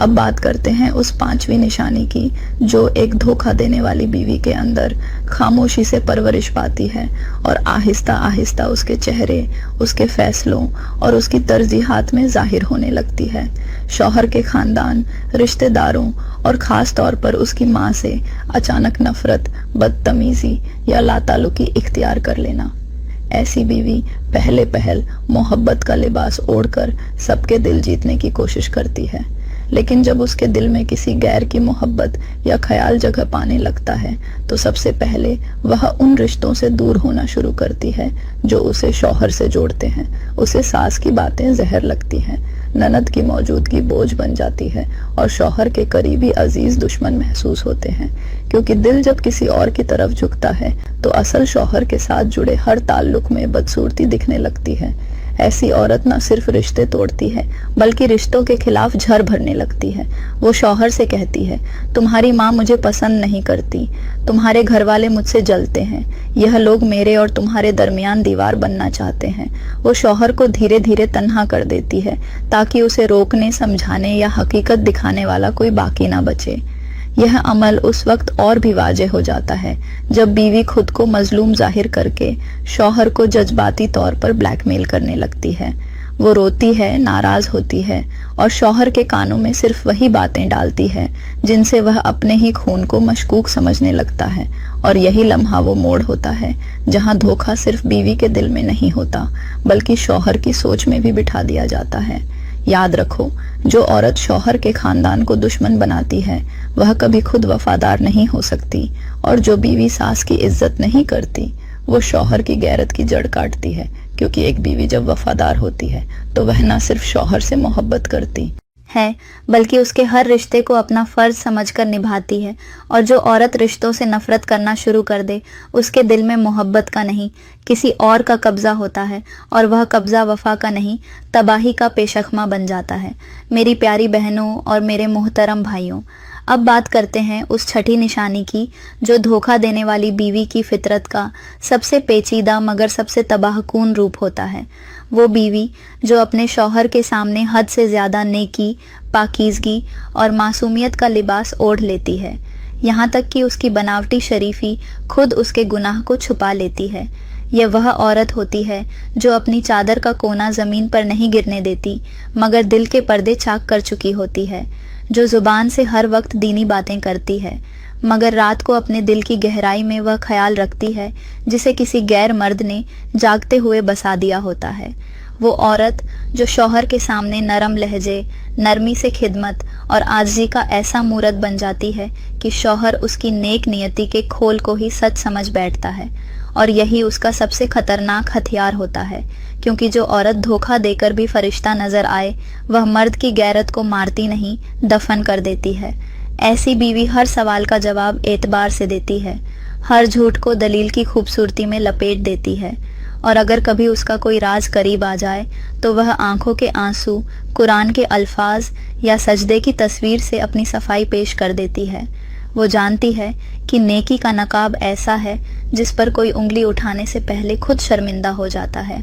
اب بات کرتے ہیں اس 5ویں نشانی کی جو ایک دھوکہ دینے والی بیوی کے اندر خاموشی سے پرورش پاتی ہے اور آہستہ آہستہ اس کے چہرے، اس کے فیصلوں اور اس کی ترجیحات میں ظاہر ہونے لگتی ہے۔ شوہر کے خاندان، رشتہ داروں اور خاص طور پر اس کی ماں سے اچانک نفرت، بدتمیزی یا لاتعلقی اختیار کر لینا۔ ایسی بیوی پہل محبت کا لباس اوڑھ کر سب کے دل جیتنے کی کوشش کرتی ہے، لیکن جب اس کے دل میں کسی غیر کی محبت یا خیال جگہ پانے لگتا ہے تو سب سے پہلے وہ ان رشتوں سے دور ہونا شروع کرتی ہے جو اسے شوہر سے جوڑتے ہیں۔ اسے ساس کی باتیں زہر لگتی ہیں، نند کی موجودگی بوجھ بن جاتی ہے اور شوہر کے قریبی عزیز دشمن محسوس ہوتے ہیں، کیونکہ دل جب کسی اور کی طرف جھکتا ہے تو اصل شوہر کے ساتھ جڑے ہر تعلق میں بدصورتی دکھنے لگتی ہے۔ ایسی عورت نہ صرف رشتے توڑتی ہے بلکہ رشتوں کے خلاف جھر بھرنے لگتی ہے۔ وہ شوہر سے کہتی ہے، تمہاری ماں مجھے پسند نہیں کرتی، تمہارے گھر والے مجھ سے جلتے ہیں، یہ لوگ میرے اور تمہارے درمیان دیوار بننا چاہتے ہیں۔ وہ شوہر کو دھیرے دھیرے تنہا کر دیتی ہے تاکہ اسے روکنے، سمجھانے یا حقیقت دکھانے والا کوئی باقی نہ بچے۔ یہ عمل اس وقت اور بھی واضح ہو جاتا ہے جب بیوی خود کو مظلوم ظاہر کر کے شوہر کو جذباتی طور پر بلیک میل کرنے لگتی ہے۔ وہ روتی ہے، ناراض ہوتی ہے اور شوہر کے کانوں میں صرف وہی باتیں ڈالتی ہے جن سے وہ اپنے ہی خون کو مشکوک سمجھنے لگتا ہے، اور یہی لمحہ وہ موڑ ہوتا ہے جہاں دھوکہ صرف بیوی کے دل میں نہیں ہوتا بلکہ شوہر کی سوچ میں بھی بٹھا دیا جاتا ہے۔ یاد رکھو، جو عورت شوہر کے خاندان کو دشمن بناتی ہے وہ کبھی خود وفادار نہیں ہو سکتی، اور جو بیوی ساس کی عزت نہیں کرتی وہ شوہر کی غیرت کی جڑ کاٹتی ہے، کیونکہ ایک بیوی جب وفادار ہوتی ہے تو وہ نہ صرف شوہر سے محبت کرتی ہے بلکہ اس کے ہر رشتے کو اپنا فرض سمجھ کر نبھاتی ہے۔ اور جو عورت رشتوں سے نفرت کرنا شروع کر دے، اس کے دل میں محبت کا نہیں کسی اور کا قبضہ ہوتا ہے، اور وہ قبضہ وفا کا نہیں تباہی کا پیشخمہ بن جاتا ہے۔ میری پیاری بہنوں اور میرے محترم بھائیوں، اب بات کرتے ہیں اس 6ٹھی نشانی کی جو دھوکہ دینے والی بیوی کی فطرت کا سب سے پیچیدہ مگر سب سے تباہ کن روپ ہوتا ہے۔ وہ بیوی جو اپنے شوہر کے سامنے حد سے زیادہ نیکی، پاکیزگی اور معصومیت کا لباس اوڑھ لیتی ہے، یہاں تک کہ اس کی بناوٹی شریفی خود اس کے گناہ کو چھپا لیتی ہے۔ یہ وہ عورت ہوتی ہے جو اپنی چادر کا کونا زمین پر نہیں گرنے دیتی مگر دل کے پردے چاک کر چکی ہوتی ہے، جو زبان سے ہر وقت دینی باتیں کرتی ہے مگر رات کو اپنے دل کی گہرائی میں وہ خیال رکھتی ہے جسے کسی غیر مرد نے جاگتے ہوئے بسا دیا ہوتا ہے۔ وہ عورت جو شوہر کے سامنے نرم لہجے، نرمی سے خدمت اور عاجزی کا ایسا مورت بن جاتی ہے کہ شوہر اس کی نیک نیتی کے کھول کو ہی سچ سمجھ بیٹھتا ہے، اور یہی اس کا سب سے خطرناک ہتھیار ہوتا ہے، کیونکہ جو عورت دھوکہ دے کر بھی فرشتہ نظر آئے وہ مرد کی غیرت کو مارتی نہیں، دفن کر دیتی ہے۔ ایسی بیوی ہر سوال کا جواب اعتبار سے دیتی ہے، ہر جھوٹ کو دلیل کی خوبصورتی میں لپیٹ دیتی ہے، اور اگر کبھی اس کا کوئی راز قریب آ جائے تو وہ آنکھوں کے آنسو، قرآن کے الفاظ یا سجدے کی تصویر سے اپنی صفائی پیش کر دیتی ہے۔ وہ جانتی ہے کہ نیکی کا نقاب ایسا ہے جس پر کوئی انگلی اٹھانے سے پہلے خود شرمندہ ہو جاتا ہے،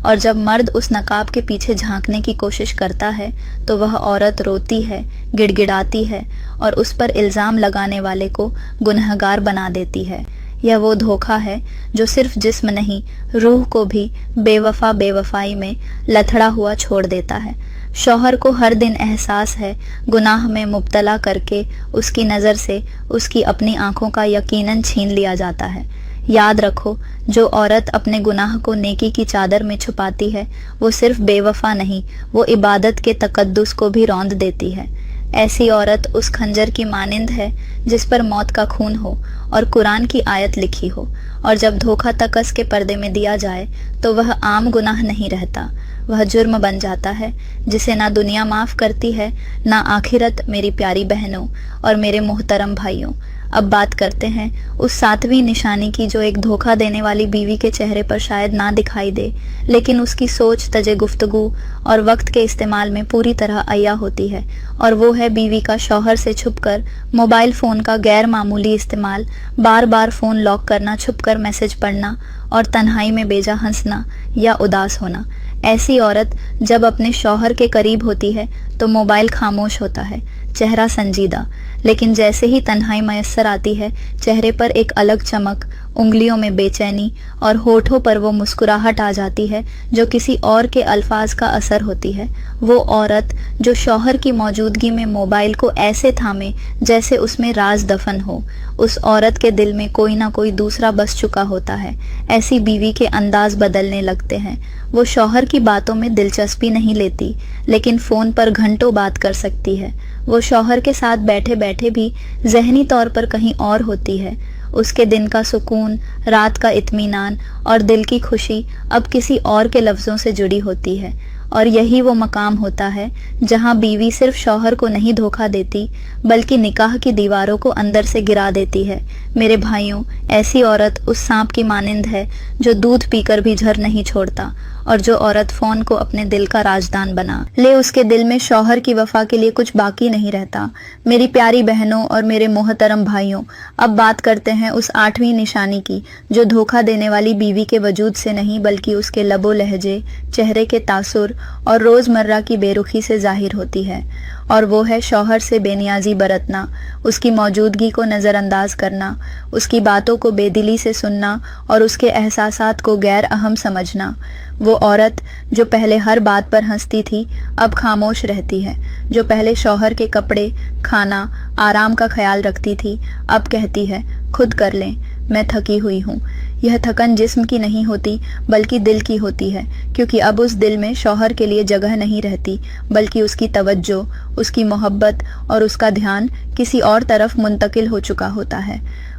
اور جب مرد اس نقاب کے پیچھے جھانکنے کی کوشش کرتا ہے تو وہ عورت روتی ہے، گڑ گڑاتی ہے اور اس پر الزام لگانے والے کو گنہگار بنا دیتی ہے۔ یہ وہ دھوکہ ہے جو صرف جسم نہیں، روح کو بھی بے وفائی میں لتھڑا ہوا چھوڑ دیتا ہے۔ شوہر کو ہر دن احساس ہے گناہ میں مبتلا کر کے اس کی نظر سے اس کی اپنی آنکھوں کا یقیناً چھین لیا جاتا ہے۔ یاد رکھو، جو عورت اپنے گناہ کو نیکی کی چادر میں چھپاتی ہے وہ صرف بے وفا نہیں، وہ عبادت کے تقدس کو بھی روند دیتی ہے۔ ایسی عورت اس خنجر کی مانند ہے جس پر موت کا خون ہو اور قرآن کی آیت لکھی ہو، اور جب دھوکہ تکس کے پردے میں دیا جائے تو وہ عام گناہ نہیں رہتا، وہ جرم بن جاتا ہے جسے نہ دنیا معاف کرتی ہے نہ آخرت۔ میری پیاری بہنوں اور میرے محترم بھائیوں، اب بات کرتے ہیں اس 7ویں نشانی کی جو ایک دھوکہ دینے والی بیوی کے چہرے پر شاید نہ دکھائی دے، لیکن اس کی سوچ، تجے گفتگو اور وقت کے استعمال میں پوری طرح عیا ہوتی ہے، اور وہ ہے بیوی کا شوہر سے چھپ کر موبائل فون کا غیر معمولی استعمال، بار بار فون لاک کرنا، چھپ کر میسج پڑھنا اور تنہائی میں بیجا ہنسنا یا اداس ہونا۔ ایسی عورت جب اپنے شوہر کے قریب ہوتی ہے تو موبائل خاموش ہوتا ہے، چہرہ سنجیدہ، لیکن جیسے ہی تنہائی میسر آتی ہے چہرے پر ایک الگ چمک، انگلیوں میں بے چینی اور ہونٹوں پر وہ مسکراہٹ آ جاتی ہے جو کسی اور کے الفاظ کا اثر ہوتی ہے۔ وہ عورت جو شوہر کی موجودگی میں موبائل کو ایسے تھامے جیسے اس میں راز دفن ہو، اس عورت کے دل میں کوئی نہ کوئی دوسرا بس چکا ہوتا ہے۔ ایسی بیوی کے انداز بدلنے لگتے ہیں۔ وہ شوہر کی باتوں میں دلچسپی نہیں لیتی، لیکن فون پر گھنٹوں بات کر سکتی ہے۔ وہ شوہر کے ساتھ بیٹھے بیٹھے بھی ذہنی طور پر کہیں اور ہوتی ہے۔ اس کے دن کا سکون، رات کا اطمینان اور دل کی خوشی اب کسی اور کے لفظوں سے جڑی ہوتی ہے، اور یہی وہ مقام ہوتا ہے جہاں بیوی صرف شوہر کو نہیں دھوکہ دیتی بلکہ نکاح کی دیواروں کو اندر سے گرا دیتی ہے۔ میرے بھائیوں، ایسی عورت اس سانپ کی مانند ہے جو دودھ پی کر بھی جھر نہیں چھوڑتا، اور جو عورت فون کو اپنے دل کا راجدان بنا لے اس کے دل میں شوہر کی وفا کے لیے کچھ باقی نہیں رہتا۔ میری پیاری بہنوں اور میرے محترم بھائیوں، اب بات کرتے ہیں اس 8ویں نشانی کی جو دھوکہ دینے والی بیوی کے وجود سے نہیں بلکہ اس کے لب و لہجے، چہرے کے تاثر اور روزمرہ کی بے رخی سے ظاہر ہوتی ہے، اور وہ ہے شوہر سے بے نیازی برتنا، اس کی موجودگی کو نظر انداز کرنا، اس کی باتوں کو بے دلی سے سننا اور اس کے احساسات کو غیر اہم سمجھنا۔ وہ عورت جو پہلے ہر بات پر ہنستی تھی اب خاموش رہتی ہے، جو پہلے شوہر کے کپڑے، کھانا، آرام کا خیال رکھتی تھی اب کہتی ہے خود کر لیں، میں تھکی ہوئی ہوں۔ یہ تھکن جسم کی نہیں ہوتی بلکہ دل کی ہوتی ہے، کیونکہ اب اس دل میں شوہر کے لیے جگہ نہیں رہتی بلکہ اس کی توجہ، اس کی محبت اور اس کا دھیان کسی اور طرف منتقل ہو چکا ہوتا ہے۔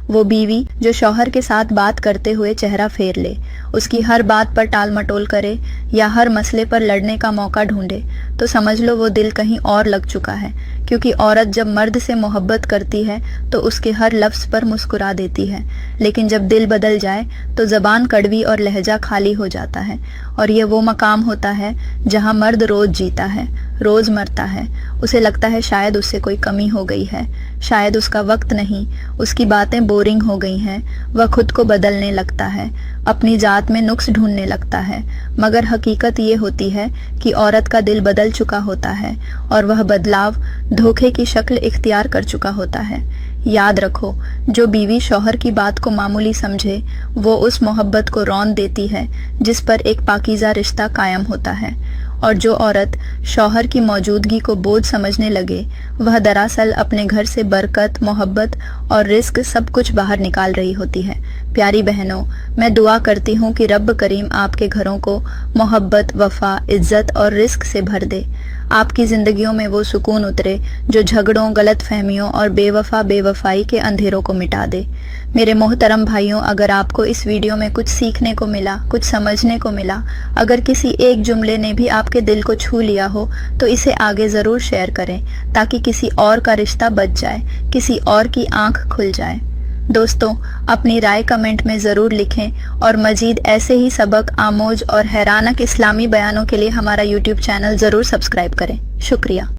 وہ بیوی جو شوہر کے ساتھ بات کرتے ہوئے چہرہ پھیر لے، اس کی ہر بات پر ٹال مٹول کرے یا ہر مسئلے پر لڑنے کا موقع ڈھونڈے، تو سمجھ لو وہ دل کہیں اور لگ چکا ہے، کیونکہ عورت جب مرد سے محبت کرتی ہے تو اس کے ہر لفظ پر مسکرا دیتی ہے، لیکن جب دل بدل جائے تو زبان کڑوی اور لہجہ خالی ہو جاتا ہے۔ اور یہ وہ مقام ہوتا ہے جہاں مرد روز جیتا ہے، روز مرتا ہے۔ اسے لگتا ہے شاید اس سے کوئی کمی ہو گئی ہے، شاید اس کا وقت نہیں، اس کی باتیں بورنگ ہو گئی ہیں۔ وہ خود کو بدلنے لگتا ہے، اپنی ذات میں نقص ڈھونڈنے لگتا ہے، مگر حقیقت یہ ہوتی ہے کہ عورت کا دل بدل چکا ہوتا ہے اور وہ بدلاؤ دھوکے کی شکل اختیار کر چکا ہوتا ہے۔ یاد رکھو، جو بیوی شوہر کی بات کو معمولی سمجھے وہ اس محبت کو رون دیتی ہے جس پر ایک پاکیزہ رشتہ قائم ہوتا ہے، اور جو عورت شوہر کی موجودگی کو بوجھ سمجھنے لگے وہ دراصل اپنے گھر سے برکت، محبت اور رزق سب کچھ باہر نکال رہی ہوتی ہے۔ پیاری بہنوں، میں دعا کرتی ہوں کہ رب کریم آپ کے گھروں کو محبت، وفا، عزت اور رزق سے بھر دے۔ آپ کی زندگیوں میں وہ سکون اترے جو جھگڑوں، غلط فہمیوں اور بے وفائی کے اندھیروں کو مٹا دے۔ میرے محترم بھائیوں، اگر آپ کو اس ویڈیو میں کچھ سیکھنے کو ملا، کچھ سمجھنے کو ملا، اگر کسی ایک جملے نے بھی آپ کے دل کو چھو لیا ہو تو اسے آگے ضرور شیئر کریں تاکہ کسی اور کا رشتہ بچ جائے، کسی اور کی آنکھ کھل جائے۔ دوستوں، اپنی رائے کمنٹ میں ضرور لکھیں اور مزید ایسے ہی سبق آموز اور حیرانک اسلامی بیانوں کے لیے ہمارا YouTube چینل ضرور سبسکرائب کریں۔ شکریہ۔